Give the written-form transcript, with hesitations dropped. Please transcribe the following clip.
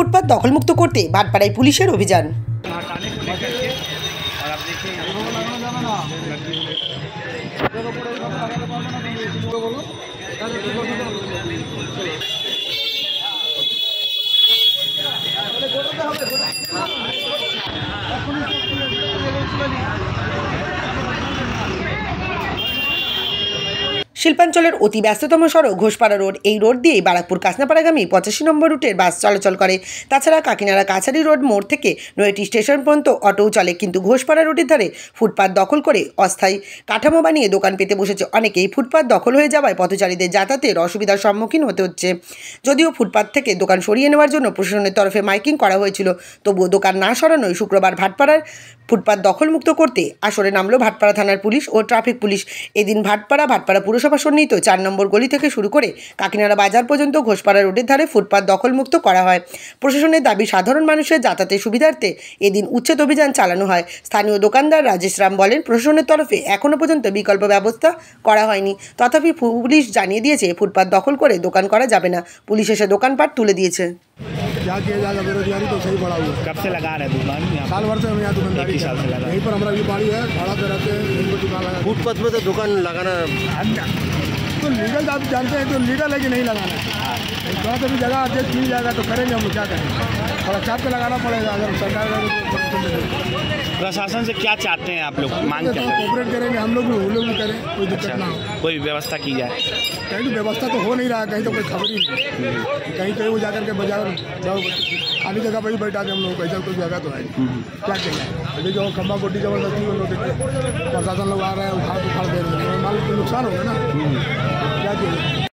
ফুটপাত দখলমুক্ত করতে ভাটপাড়ায় পুলিশের অভিযান। শিল্পাঞ্চলের অতি ব্যস্ততম সড়ক ঘোষপাড়া রোড। এই রোড দিয়ে বারাকপুর কাসনাপাড়াগামী 85 নম্বর রুটের বাস চলাচল করে। তাছাড়া কাকিনাড়া কাছারি রোড মোড় থেকে নৈহাটি স্টেশন পর্যন্ত অটোও চলে, কিন্তু ঘোষপাড়া রোডের ধারে ফুটপাত দখল করে অস্থায়ী কাঠামো বানিয়ে দোকান পেতে বসেছে অনেকেই। ফুটপাত দখল হয়ে যাওয়ায় পথচারীদের যাতায়াতের অসুবিধার সম্মুখীন হতে হচ্ছে। যদিও ফুটপাত থেকে দোকান সরিয়ে নেওয়ার জন্য প্রশাসনের তরফে মাইকিং করা হয়েছিল, তবুও দোকান না সরানোয় শুক্রবার ভাটপাড়ার ফুটপাত দখলমুক্ত করতে আসরে নামলো ভাটপাড়া থানার পুলিশ ও ট্রাফিক পুলিশ। এদিন ভাটপাড়া পুরসভা সন্নিহিত 4 নম্বর গলি থেকে শুরু করে কাকিনাড়া বাজার পর্যন্ত ঘোষপাড়া রোডের ধারে ফুটপাত দখলমুক্ত করা হয়। প্রশাসনের দাবি, সাধারণ মানুষের যাতায়াতের সুবিধার্থে এদিন উচ্ছেদ অভিযান চালানো হয়। স্থানীয় দোকানদার রাজেশ রাম বলেন, প্রশাসনের তরফে এখনও পর্যন্ত বিকল্প ব্যবস্থা করা হয়নি। তথাপি পুলিশ জানিয়ে দিয়েছে ফুটপাত দখল করে দোকান করা যাবে না। পুলিশ এসে দোকানপাট তুলে दिए। क्या किया जाएगा, बेरोजगारी तो सही बढ़ा हुआ। कब से लगा रहे दुकान? साल भर से हम यहाँ दुकानदारी साल से लगा। यहीं पर हमारा व्यापारी है, भाड़ा पे रहते हैं, यहीं पर दुकान लगा। फुटपाथ में तो दुकान लगाना तो लीगल आप जानते हैं, तो लीगल है कि नहीं लगाना है। थोड़ा सा भी जगह एडजस्ट मिल जाएगा तो करेंगे, हम लोग क्या करें, थोड़ा चाप पे लगाना पड़ेगा। अगर सरकार प्रशासन से क्या चाहते हैं आप लोग, मांग तो कोऑपरेट करेंगे, हम लोग भी वो लोग भी करें, कोई दिक्कत ना हो। कोई व्यवस्था की जाए। कहीं तो व्यवस्था तो हो नहीं रहा, कहीं तो कोई खबर ही नहीं। कहीं कहीं वो जाकर के बाजार खाली जगह पर ही बैठा के हम लोग, कैसा कोई जगह तो है क्या कहेंगे। अभी जो खम्बा गोटी जबरदस्ती वो लोग प्रशासन लोग आ रहे हैं, उखाड़ दे रहे हैं, माल को नुकसान होगा ना, क्या कहेंगे।